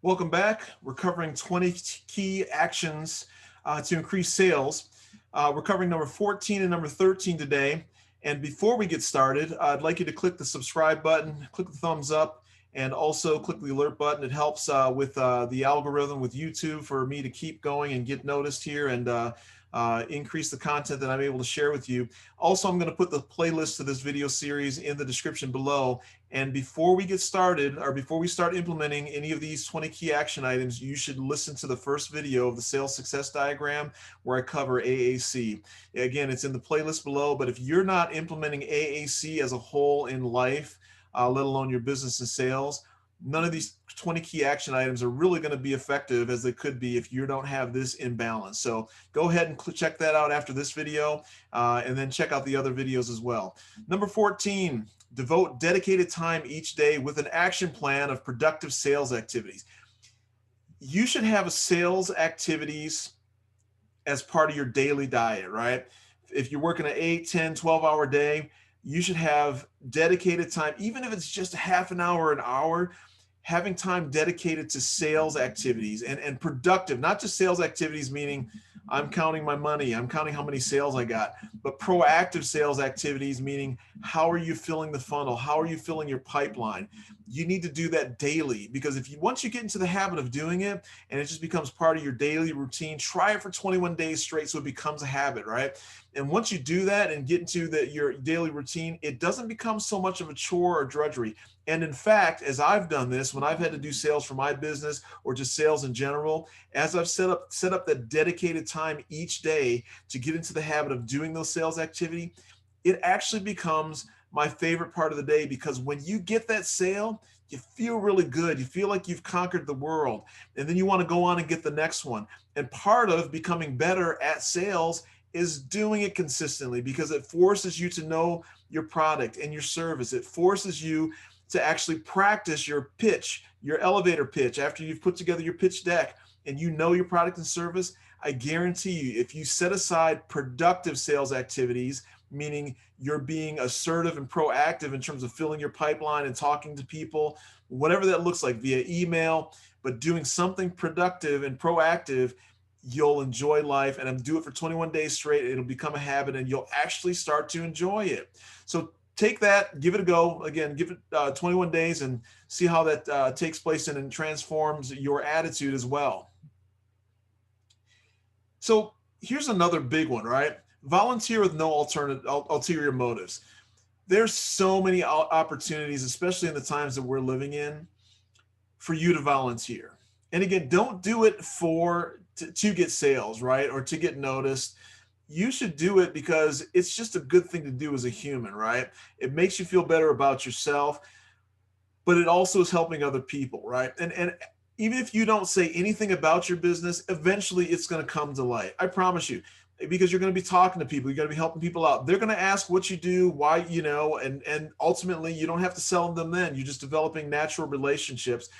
Welcome back. We're covering 20 key actions to increase sales. We're covering number 14 and number 13 today. And before we get started, I'd like you to click the subscribe button, click the thumbs up, and also click the alert button. It helps with the algorithm with YouTube for me to keep going and get noticed here and increase the content that I'm able to share with you. Also, I'm going to put the playlist to this video series in the description below. And before we get started, or before we start implementing any of these 20 key action items, you should listen to the first video of the sales success diagram where I cover AAC. Again, it's in the playlist below, but if you're not implementing AAC as a whole in life, let alone your business and sales, none of these 20 key action items are really going to be effective as they could be if you don't have this in balance. So go ahead and check that out after this video, and then check out the other videos as well. Number 14, devote dedicated time each day with an action plan of productive sales activities. You should have sales activities as part of your daily diet, right? If you're working an 8, 10, 12-hour day, you should have dedicated time, even if it's just half an hour, having time dedicated to sales activities and productive, not just sales activities, meaning I'm counting my money, I'm counting how many sales I got, but proactive sales activities, meaning how are you filling the funnel? How are you filling your pipeline? You need to do that daily, because once you get into the habit of doing it and it just becomes part of your daily routine, try it for 21 days straight so it becomes a habit, right? And once you do that and get into your daily routine, it doesn't become so much of a chore or drudgery. And in fact, as I've done this, when I've had to do sales for my business or just sales in general, as I've set up that dedicated time each day to get into the habit of doing those sales activity, it actually becomes my favorite part of the day, because when you get that sale, you feel really good. You feel like you've conquered the world. And then you want to go on and get the next one. And part of becoming better at sales is doing it consistently, because it forces you to know your product and your service. It forces you to actually practice your pitch, your elevator pitch, after you've put together your pitch deck and you know your product and service. I guarantee you, if you set aside productive sales activities, meaning you're being assertive and proactive in terms of filling your pipeline and talking to people, whatever that looks like via email, but doing something productive and proactive, you'll enjoy life. And do it for 21 days straight. It'll become a habit and you'll actually start to enjoy it. So take that, give it a go. Again, give it 21 days and see how that takes place and transforms your attitude as well. So here's another big one, right? Volunteer with no ulterior motives. There's so many opportunities, especially in the times that we're living in, for you to volunteer. And again, don't do it to get sales, right? Or to get noticed. You should do it because it's just a good thing to do as a human, right? It makes you feel better about yourself, but it also is helping other people, right? And even if you don't say anything about your business, eventually it's going to come to light. I promise you, because you're going to be talking to people, you're going to be helping people out. They're going to ask what you do, why, and ultimately you don't have to sell them then. You're just developing natural relationships.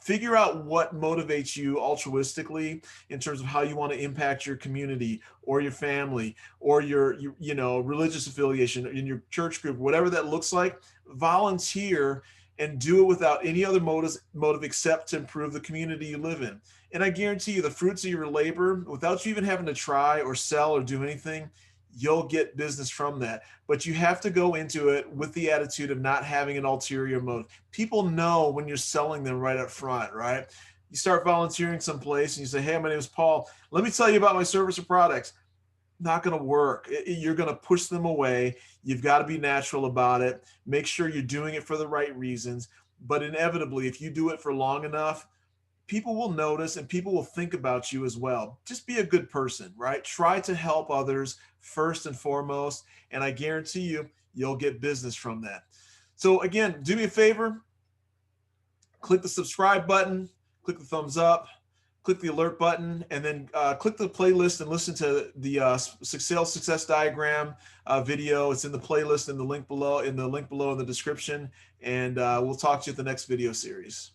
Figure out what motivates you altruistically in terms of how you want to impact your community or your family or your religious affiliation in your church group, whatever that looks like. Volunteer and do it without any other motive except to improve the community you live in. And I guarantee you, the fruits of your labor, without you even having to try or sell or do anything, you'll get business from that. But you have to go into it with the attitude of not having an ulterior motive. People know when you're selling them right up front, right? You start volunteering someplace and you say, hey, my name is Paul. Let me tell you about my service or products. Not going to work. You're going to push them away. You've got to be natural about it. Make sure you're doing it for the right reasons. But inevitably, if you do it for long enough, people will notice and people will think about you as well. Just be a good person, right? Try to help others first and foremost. And I guarantee you, you'll get business from that. So again, do me a favor, click the subscribe button, click the thumbs up, click the alert button, and then click the playlist and listen to the sales success diagram video. It's in the playlist in the link below in the description. And we'll talk to you at the next video series.